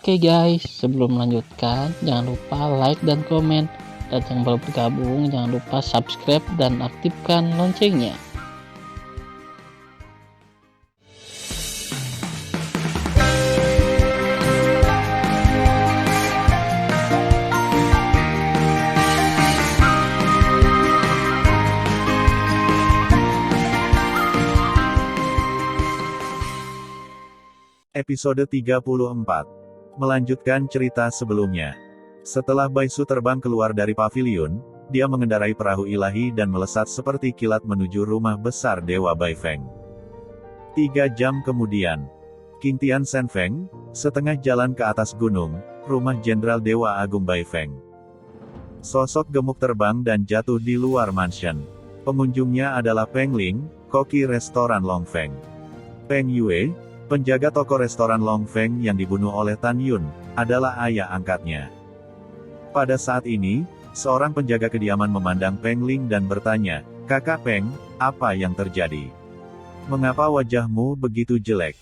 Oke guys, sebelum melanjutkan, jangan lupa like dan komen. Dan yang baru bergabung, jangan lupa subscribe dan aktifkan loncengnya. Episode 34. Melanjutkan cerita sebelumnya. Setelah Baisu terbang keluar dari pavilion, dia mengendarai perahu ilahi dan melesat seperti kilat menuju rumah besar Dewa Baifeng. 3 jam kemudian, King Tian Shenfeng, setengah jalan ke atas gunung, rumah Jenderal Dewa Agung Baifeng. Sosok gemuk terbang dan jatuh di luar mansion. Pengunjungnya adalah Peng Ling, koki restoran Longfeng. Peng Yue, penjaga toko restoran Longfeng yang dibunuh oleh Tan Yun, adalah ayah angkatnya. Pada saat ini, seorang penjaga kediaman memandang Peng Ling dan bertanya, "Kakak Peng, apa yang terjadi? Mengapa wajahmu begitu jelek?"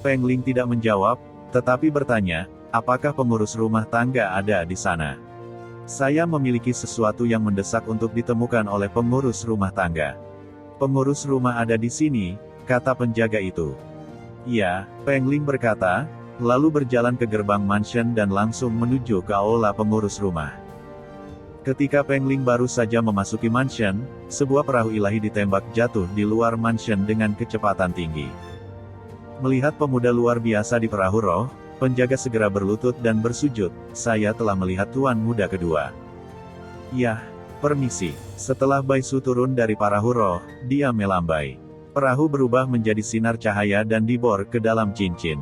Peng Ling tidak menjawab, tetapi bertanya, "Apakah pengurus rumah tangga ada di sana? Saya memiliki sesuatu yang mendesak untuk ditemukan oleh pengurus rumah tangga." "Pengurus rumah ada di sini," kata penjaga itu. "Ya," Peng Ling berkata, lalu berjalan ke gerbang mansion dan langsung menuju ke aula pengurus rumah. Ketika Peng Ling baru saja memasuki mansion, sebuah perahu ilahi ditembak jatuh di luar mansion dengan kecepatan tinggi. Melihat pemuda luar biasa di perahu roh, penjaga segera berlutut dan bersujud, "Saya telah melihat tuan muda kedua." "Yah, permisi." Setelah Baisu turun dari perahu roh, dia melambai. Perahu berubah menjadi sinar cahaya dan dibor ke dalam cincin.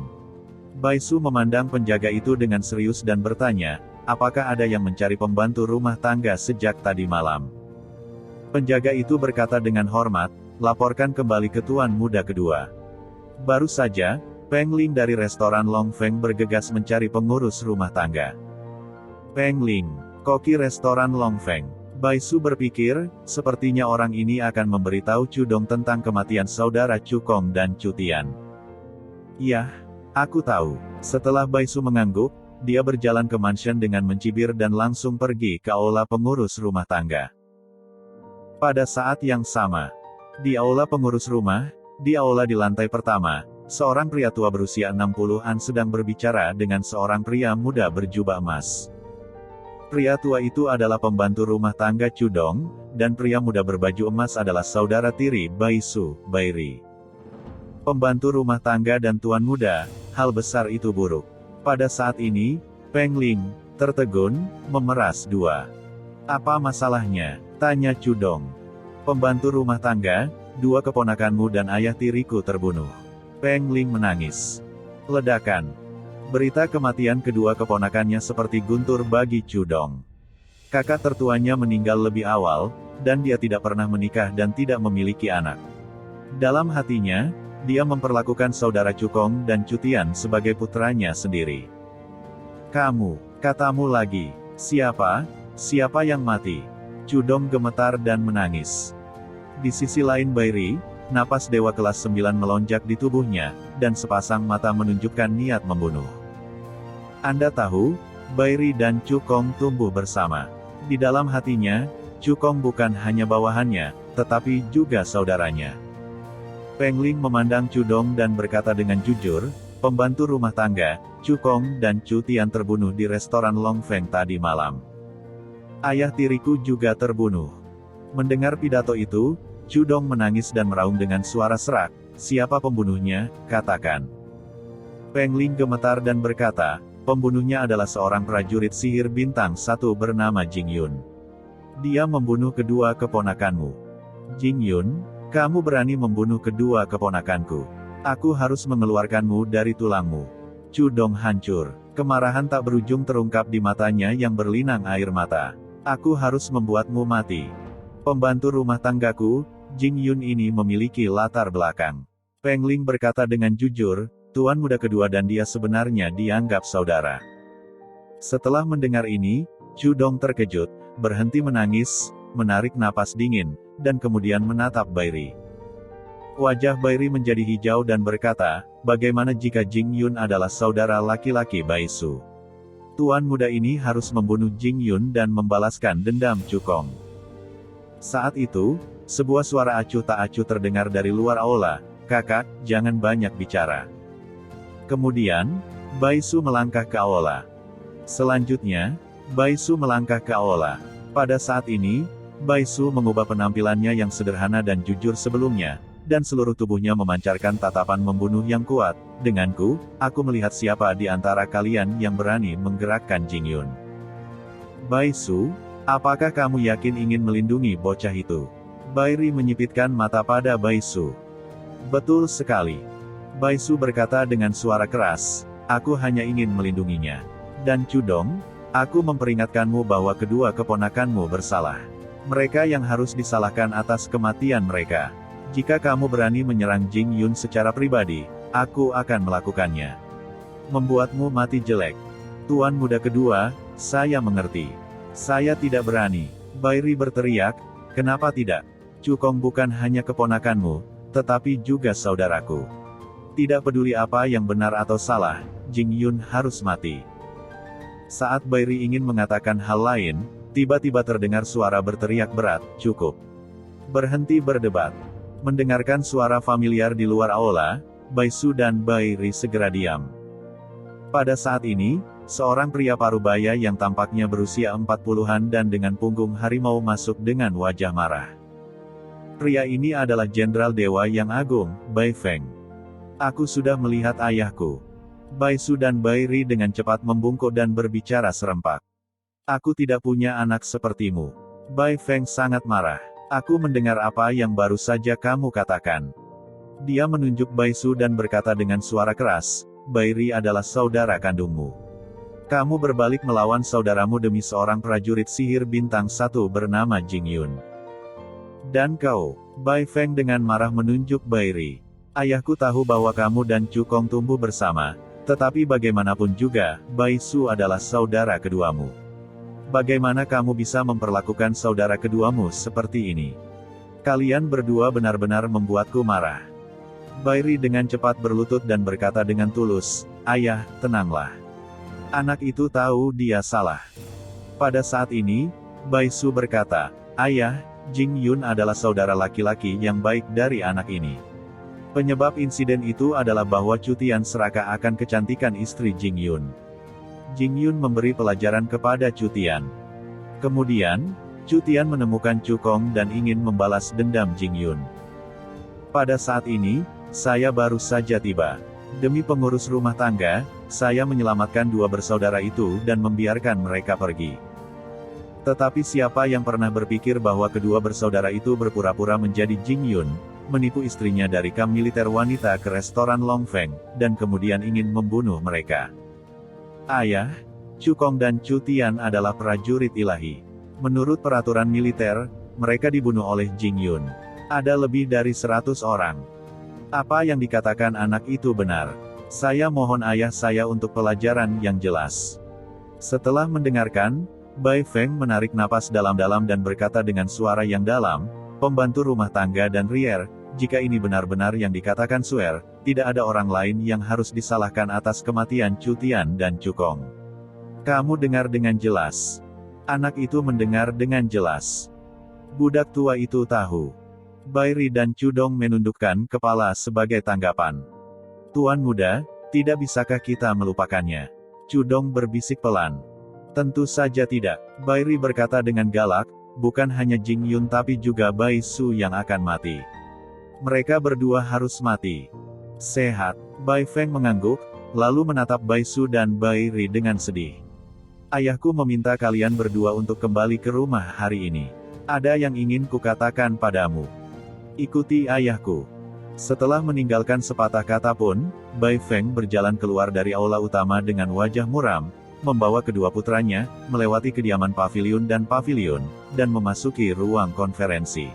Baisu memandang penjaga itu dengan serius dan bertanya, "Apakah ada yang mencari pembantu rumah tangga sejak tadi malam?" Penjaga itu berkata dengan hormat, "Laporkan kembali ke tuan muda kedua." Baru saja, Peng Ling dari restoran Longfeng bergegas mencari pengurus rumah tangga. Peng Ling, koki restoran Longfeng. Baisu berpikir, sepertinya orang ini akan memberitahu Cudong tentang kematian saudara Cukong dan Cutian. "Yah, aku tahu." Setelah Baisu mengangguk, dia berjalan ke mansion dengan mencibir dan langsung pergi ke aula pengurus rumah tangga. Pada saat yang sama, di aula pengurus rumah, di aula di lantai pertama, seorang pria tua berusia 60-an sedang berbicara dengan seorang pria muda berjubah emas. Pria tua itu adalah pembantu rumah tangga Cudong, dan pria muda berbaju emas adalah saudara tiri Baisu, Bairi. Pembantu rumah tangga dan tuan muda, hal besar itu buruk. Pada saat ini, Peng Ling tertegun, memeras dua. "Apa masalahnya?" tanya Cudong. "Pembantu rumah tangga, 2 keponakanmu dan ayah tiriku terbunuh." Peng Ling menangis. Ledakan. Berita kematian kedua keponakannya seperti guntur bagi Cudong. Kakak tertuanya meninggal lebih awal, dan dia tidak pernah menikah dan tidak memiliki anak. Dalam hatinya, dia memperlakukan saudara Cukong dan Cutian sebagai putranya sendiri. Katamu lagi, siapa yang mati?" Cudong gemetar dan menangis. Di sisi lain Bairi, napas dewa kelas 9 melonjak di tubuhnya, dan sepasang mata menunjukkan niat membunuh. "Anda tahu, Bairi dan Cukong tumbuh bersama. Di dalam hatinya, Cukong bukan hanya bawahannya, tetapi juga saudaranya." Peng Ling memandang Cudong dan berkata dengan jujur, "Pembantu rumah tangga, Cukong dan Cutian terbunuh di restoran Longfeng tadi malam. Ayah tiriku juga terbunuh." Mendengar pidato itu, Cudong menangis dan meraung dengan suara serak, "Siapa pembunuhnya, katakan." Peng Ling gemetar dan berkata, "Pembunuhnya adalah seorang prajurit sihir bintang 1 bernama Jing Yun. Dia membunuh kedua keponakanmu." "Jing Yun, kamu berani membunuh kedua keponakanku? Aku harus mengeluarkanmu dari tulangmu." Cudong hancur. Kemarahan tak berujung terungkap di matanya yang berlinang air mata. "Aku harus membuatmu mati. Pembantu rumah tanggaku, Jing Yun ini memiliki latar belakang." Peng Ling berkata dengan jujur, tuan muda kedua dan dia sebenarnya dianggap saudara. Setelah mendengar ini, Cudong terkejut, berhenti menangis, menarik napas dingin, dan kemudian menatap Bairi. Wajah Bairi menjadi hijau dan berkata, bagaimana jika Jing Yun adalah saudara laki-laki Baisu? Tuan muda ini harus membunuh Jing Yun dan membalaskan dendam Cukong. Saat itu, sebuah suara acuh tak acuh terdengar dari luar aula, "Kakak, jangan banyak bicara." Kemudian, Baisu melangkah ke aula. Selanjutnya, Baisu melangkah ke aula. Pada saat ini, Baisu mengubah penampilannya yang sederhana dan jujur sebelumnya, dan seluruh tubuhnya memancarkan tatapan membunuh yang kuat. "Denganku, aku melihat siapa di antara kalian yang berani menggerakkan Jing Yun." "Baisu, apakah kamu yakin ingin melindungi bocah itu?" Bairi menyipitkan mata pada Baisu. "Betul sekali." Baisu berkata dengan suara keras, "Aku hanya ingin melindunginya. Dan Cudong, aku memperingatkanmu bahwa kedua keponakanmu bersalah. Mereka yang harus disalahkan atas kematian mereka. Jika kamu berani menyerang Jing Yun secara pribadi, aku akan melakukannya. Membuatmu mati jelek." "Tuan muda kedua, saya mengerti. Saya tidak berani." Bairi berteriak, "Kenapa tidak? Cukong bukan hanya keponakanmu, tetapi juga saudaraku. Tidak peduli apa yang benar atau salah, Jing Yun harus mati." Saat Bairi ingin mengatakan hal lain, tiba-tiba terdengar suara berteriak berat, "Cukup. Berhenti berdebat." Mendengarkan suara familiar di luar aula, Baisu dan Bairi segera diam. Pada saat ini, seorang pria parubaya yang tampaknya berusia 40-an dan dengan punggung harimau masuk dengan wajah marah. Pria ini adalah Jenderal Dewa yang Agung, Bai Feng. "Aku sudah melihat ayahku." Baisu dan Bairi dengan cepat membungkuk dan berbicara serempak. "Aku tidak punya anak sepertimu." Bai Feng sangat marah. "Aku mendengar apa yang baru saja kamu katakan." Dia menunjuk Baisu dan berkata dengan suara keras, "Bairi adalah saudara kandungmu. Kamu berbalik melawan saudaramu demi seorang prajurit sihir bintang 1 bernama Jing Yun. Dan kau." Bai Feng dengan marah menunjuk Bairi. "Ayahku tahu bahwa kamu dan Cukong tumbuh bersama, tetapi bagaimanapun juga, Baisu adalah saudara keduamu. Bagaimana kamu bisa memperlakukan saudara keduamu seperti ini? Kalian berdua benar-benar membuatku marah." Bairi dengan cepat berlutut dan berkata dengan tulus, "Ayah, tenanglah. Anak itu tahu dia salah." Pada saat ini, Baisu berkata, "Ayah, Jing Yun adalah saudara laki-laki yang baik dari anak ini. Penyebab insiden itu adalah bahwa Cutian serakah akan kecantikan istri Jing Yun. Jing Yun memberi pelajaran kepada Cutian. Kemudian, Cutian menemukan Cukong dan ingin membalas dendam Jing Yun. Pada saat ini, saya baru saja tiba. Demi pengurus rumah tangga, saya menyelamatkan dua bersaudara itu dan membiarkan mereka pergi. Tetapi siapa yang pernah berpikir bahwa kedua bersaudara itu berpura-pura menjadi Jing Yun, menipu istrinya dari kamp militer wanita ke restoran Longfeng, dan kemudian ingin membunuh mereka. Ayah, Cukong dan Cutian adalah prajurit ilahi. Menurut peraturan militer, mereka dibunuh oleh Jing Yun. Ada lebih dari 100 orang. Apa yang dikatakan anak itu benar. Saya mohon ayah saya untuk pelajaran yang jelas." Setelah mendengarkan, Bai Feng menarik napas dalam-dalam dan berkata dengan suara yang dalam, "Pembantu rumah tangga dan Rier, jika ini benar-benar yang dikatakan Suer, tidak ada orang lain yang harus disalahkan atas kematian Cutian dan Cukong. Kamu dengar dengan jelas." Anak itu mendengar dengan jelas. Budak tua itu tahu. Bairi dan Cudong menundukkan kepala sebagai tanggapan. "Tuan muda, tidak bisakah kita melupakannya?" Cudong berbisik pelan. "Tentu saja tidak." Bairi berkata dengan galak, "Bukan hanya Jing Yun tapi juga Bai Su yang akan mati. Mereka berdua harus mati." "Sehat." Bai Feng mengangguk, lalu menatap Bai Su dan Bairi dengan sedih. "Ayahku meminta kalian berdua untuk kembali ke rumah hari ini. Ada yang ingin kukatakan padamu. Ikuti ayahku." Setelah meninggalkan sepatah kata pun, Bai Feng berjalan keluar dari aula utama dengan wajah muram, membawa kedua putranya, melewati kediaman paviliun, dan memasuki ruang konferensi.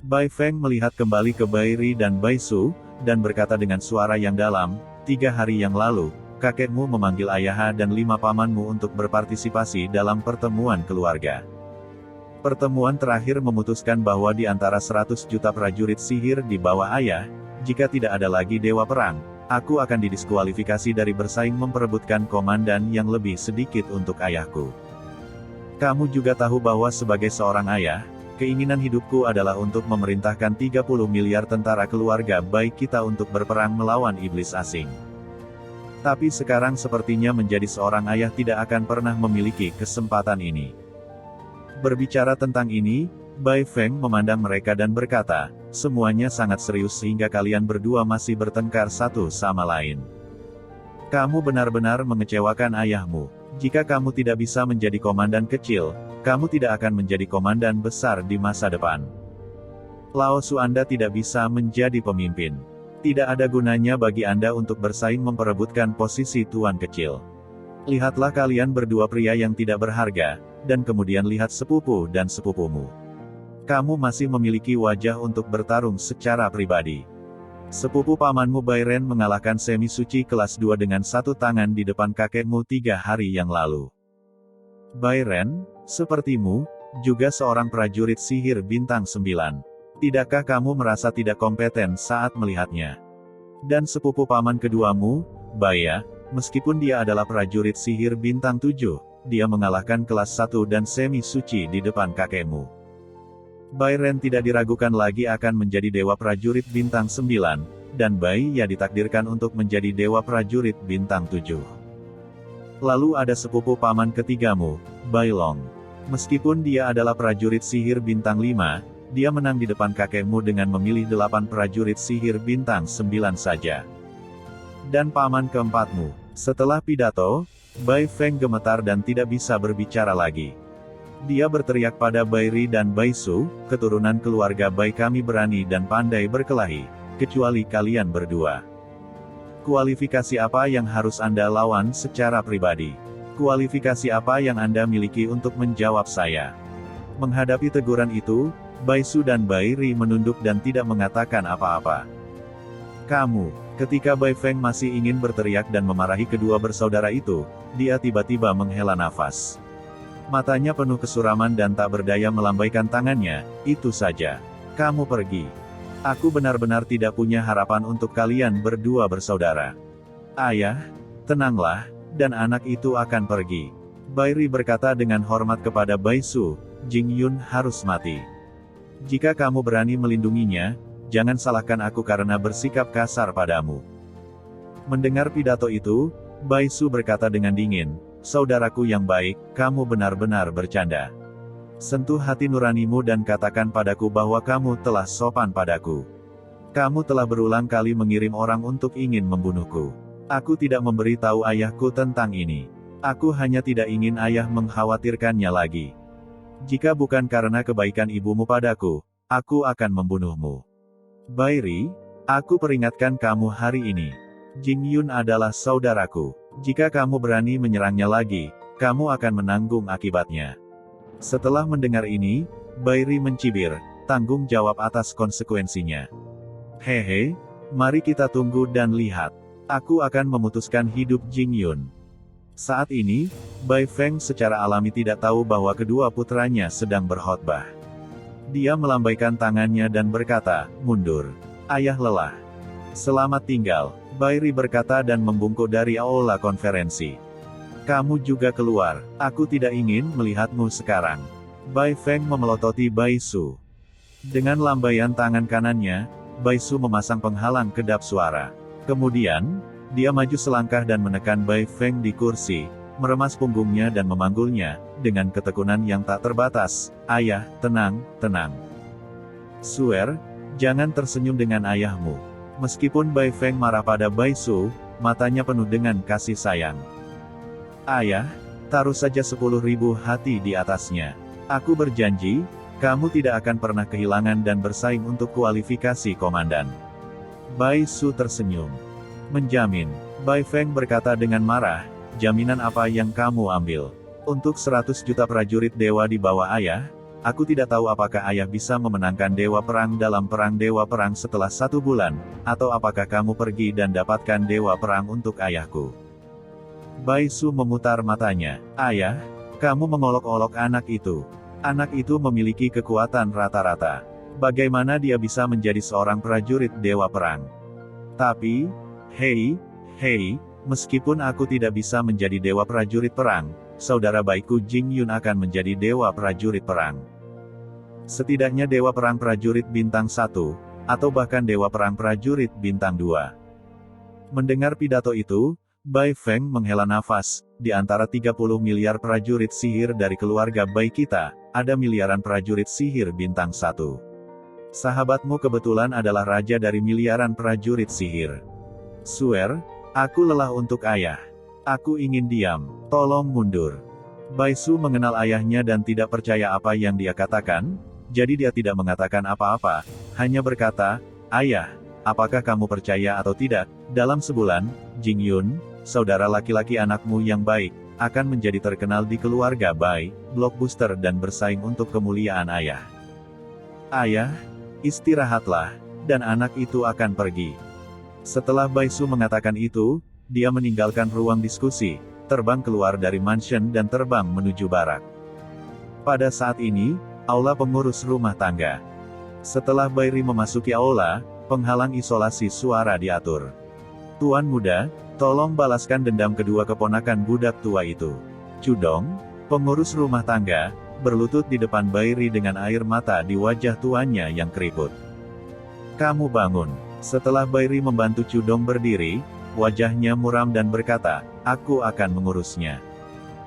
Bai Feng melihat kembali ke Bairi dan Bai Su, dan berkata dengan suara yang dalam, 3 hari yang lalu, kakekmu memanggil ayah dan 5 pamanmu untuk berpartisipasi dalam pertemuan keluarga. Pertemuan terakhir memutuskan bahwa di antara 100 juta prajurit sihir di bawah ayah, jika tidak ada lagi dewa perang, Aku akan didiskualifikasi dari bersaing memperebutkan komandan yang lebih sedikit untuk ayahku. Kamu juga tahu bahwa sebagai seorang ayah, keinginan hidupku adalah untuk memerintahkan 30 miliar tentara keluarga baik kita untuk berperang melawan iblis asing. Tapi sekarang sepertinya menjadi seorang ayah tidak akan pernah memiliki kesempatan ini. Berbicara tentang ini, Bai Feng memandang mereka dan berkata, semuanya sangat serius sehingga kalian berdua masih bertengkar satu sama lain. Kamu benar-benar mengecewakan ayahmu. Jika kamu tidak bisa menjadi komandan kecil, kamu tidak akan menjadi komandan besar di masa depan. Lao Su, Anda tidak bisa menjadi pemimpin. Tidak ada gunanya bagi Anda untuk bersaing memperebutkan posisi tuan kecil. Lihatlah kalian berdua pria yang tidak berharga, dan kemudian lihat sepupu dan sepupumu. Kamu masih memiliki wajah untuk bertarung secara pribadi. Sepupu pamanmu Bai Ren mengalahkan semi suci kelas 2 dengan satu tangan di depan kakekmu 3 hari yang lalu. Bai Ren, sepertimu, juga seorang prajurit sihir bintang 9. Tidakkah kamu merasa tidak kompeten saat melihatnya? Dan sepupu paman keduamu, Baya, meskipun dia adalah prajurit sihir bintang 7, dia mengalahkan kelas 1 dan semi suci di depan kakekmu. Bai Ren tidak diragukan lagi akan menjadi dewa prajurit bintang 9, dan Bai Ya ditakdirkan untuk menjadi dewa prajurit bintang 7. Lalu ada sepupu paman ketigamu, Bai Long. Meskipun dia adalah prajurit sihir bintang 5, dia menang di depan kakekmu dengan memilih 8 prajurit sihir bintang 9 saja. Dan paman keempatmu. Setelah pidato, Bai Feng gemetar dan tidak bisa berbicara lagi. Dia berteriak pada Bai Ri dan Bai Su, keturunan keluarga Bai, kami berani dan pandai berkelahi, kecuali kalian berdua. Kualifikasi apa yang harus Anda lawan secara pribadi? Kualifikasi apa yang Anda miliki untuk menjawab saya? Menghadapi teguran itu, Bai Su dan Bai Ri menunduk dan tidak mengatakan apa-apa. Kamu, ketika Bai Feng masih ingin berteriak dan memarahi kedua bersaudara itu, dia tiba-tiba menghela nafas. Matanya penuh kesuraman dan tak berdaya melambaikan tangannya, itu saja. Kamu pergi. Aku benar-benar tidak punya harapan untuk kalian berdua bersaudara. Ayah, tenanglah, dan anak itu akan pergi. Bai Ri berkata dengan hormat kepada Bai Su, Jing Yun harus mati. Jika kamu berani melindunginya, jangan salahkan aku karena bersikap kasar padamu. Mendengar pidato itu, Bai Su berkata dengan dingin, saudaraku yang baik, kamu benar-benar bercanda. Sentuh hati nuranimu dan katakan padaku bahwa kamu telah sopan padaku. Kamu telah berulang kali mengirim orang untuk ingin membunuhku. Aku tidak memberitahu ayahku tentang ini. Aku hanya tidak ingin ayah mengkhawatirkannya lagi. Jika bukan karena kebaikan ibumu padaku, aku akan membunuhmu. Bai Ri, aku peringatkan kamu hari ini. Jing Yun adalah saudaraku. Jika kamu berani menyerangnya lagi, kamu akan menanggung akibatnya. Setelah mendengar ini, Bai Ri mencibir, tanggung jawab atas konsekuensinya. Hehe, mari kita tunggu dan lihat. Aku akan memutuskan hidup Jing Yun. Saat ini, Bai Feng secara alami tidak tahu bahwa kedua putranya sedang berkhotbah. Dia melambaikan tangannya dan berkata, mundur. Ayah lelah. Selamat tinggal, Bai Ri berkata dan membungkuk dari aula konferensi. Kamu juga keluar, aku tidak ingin melihatmu sekarang. Bai Feng memelototi Bai Su. Dengan lambaian tangan kanannya, Bai Su memasang penghalang kedap suara. Kemudian, dia maju selangkah dan menekan Bai Feng di kursi, meremas punggungnya dan memanggulnya, dengan ketekunan yang tak terbatas, ayah, tenang, tenang. Suer, jangan tersenyum dengan ayahmu. Meskipun Bai Feng marah pada Bai Su, matanya penuh dengan kasih sayang. Ayah, taruh saja 10.000 hati di atasnya. Aku berjanji, kamu tidak akan pernah kehilangan dan bersaing untuk kualifikasi komandan. Bai Su tersenyum. Menjamin, Bai Feng berkata dengan marah, jaminan apa yang kamu ambil? Untuk 100 juta prajurit dewa di bawah ayah, aku tidak tahu apakah ayah bisa memenangkan dewa perang dalam perang dewa perang setelah 1 bulan, atau apakah kamu pergi dan dapatkan dewa perang untuk ayahku. Bai Su memutar matanya, ayah, kamu mengolok-olok anak itu. Anak itu memiliki kekuatan rata-rata. Bagaimana dia bisa menjadi seorang prajurit dewa perang? Tapi, Hei, meskipun aku tidak bisa menjadi dewa prajurit perang, saudara baikku Jing Yun akan menjadi dewa prajurit perang. Setidaknya dewa perang prajurit bintang 1, atau bahkan dewa perang prajurit bintang 2. Mendengar pidato itu, Bai Feng menghela nafas. Di antara 30 miliar prajurit sihir dari keluarga Bai kita, ada miliaran prajurit sihir bintang 1. Sahabatmu kebetulan adalah raja dari miliaran prajurit sihir. Swear, aku lelah untuk ayah. Aku ingin diam, tolong mundur. Bai Su mengenal ayahnya dan tidak percaya apa yang dia katakan, jadi dia tidak mengatakan apa-apa, hanya berkata, "Ayah, apakah kamu percaya atau tidak, dalam sebulan, Jing Yun, saudara laki-laki anakmu yang baik, akan menjadi terkenal di keluarga Bai, blockbuster dan bersaing untuk kemuliaan ayah. Ayah, istirahatlah, dan anak itu akan pergi." Setelah Bai Su mengatakan itu, dia meninggalkan ruang diskusi, terbang keluar dari mansion dan terbang menuju barak. Pada saat ini, aula pengurus rumah tangga. Setelah Bai Ri memasuki aula, penghalang isolasi suara diatur. "Tuan muda, tolong balaskan dendam kedua keponakan budak tua itu." Cudong, pengurus rumah tangga, berlutut di depan Bai Ri dengan air mata di wajah tuannya yang keriput. "Kamu bangun." Setelah Bai Ri membantu Cudong berdiri, wajahnya muram dan berkata, "Aku akan mengurusnya.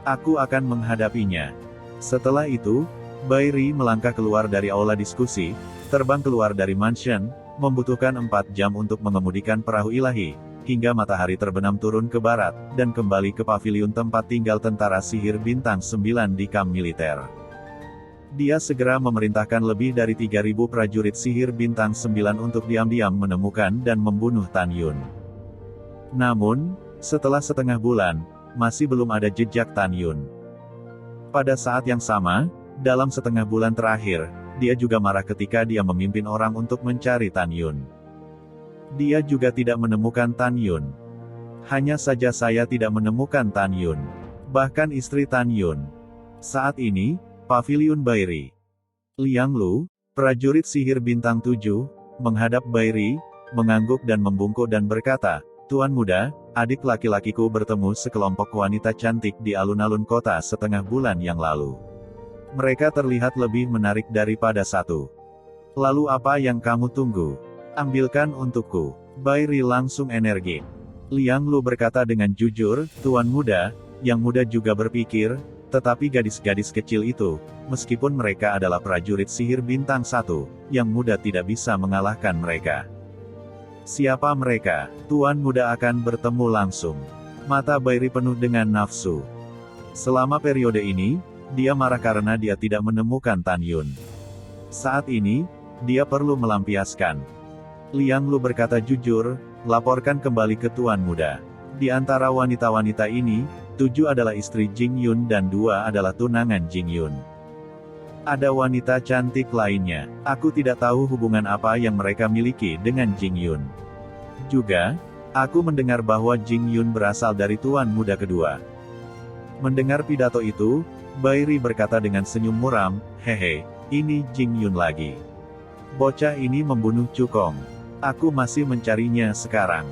Aku akan menghadapinya." Setelah itu, Bai Ri melangkah keluar dari aula diskusi, terbang keluar dari mansion, membutuhkan 4 jam untuk mengemudikan perahu ilahi, hingga matahari terbenam turun ke barat, dan kembali ke paviliun tempat tinggal tentara sihir bintang 9 di kamp militer. Dia segera memerintahkan lebih dari 3.000 prajurit sihir bintang 9 untuk diam-diam menemukan dan membunuh Tan Yun. Namun, setelah setengah bulan, masih belum ada jejak Tan Yun. Pada saat yang sama, dalam setengah bulan terakhir, dia juga marah ketika dia memimpin orang untuk mencari Tan Yun. Dia juga tidak menemukan Tan Yun. "Hanya saja saya tidak menemukan Tan Yun. Bahkan istri Tan Yun." Saat ini, paviliun Bai Ri. Liang Lu, prajurit sihir bintang 7, menghadap Bai Ri, mengangguk dan membungkuk dan berkata, "Tuan muda, adik laki-lakiku bertemu sekelompok wanita cantik di alun-alun kota setengah bulan yang lalu. Mereka terlihat lebih menarik daripada satu. Lalu apa yang kamu tunggu? Ambilkan untukku." Bai Ri langsung energik. Liang Lu berkata dengan jujur, "Tuan muda," yang muda juga berpikir, tetapi gadis-gadis kecil itu, meskipun mereka adalah prajurit sihir bintang 1, yang muda tidak bisa mengalahkan mereka. "Siapa mereka? Tuan muda akan bertemu langsung." Mata Bai Ri penuh dengan nafsu. Selama periode ini, dia marah karena dia tidak menemukan Tan Yun. Saat ini, dia perlu melampiaskan. Liang Lu berkata jujur, "Laporkan kembali ke Tuan muda. Di antara wanita-wanita ini, 7 adalah istri Jing Yun dan 2 adalah tunangan Jing Yun. Ada wanita cantik lainnya. Aku tidak tahu hubungan apa yang mereka miliki dengan Jing Yun. Juga, aku mendengar bahwa Jing Yun berasal dari tuan muda kedua." Mendengar pidato itu, Bai Ri berkata dengan senyum muram, "Hehe, ini Jing Yun lagi. Bocah ini membunuh Cukong. Aku masih mencarinya sekarang."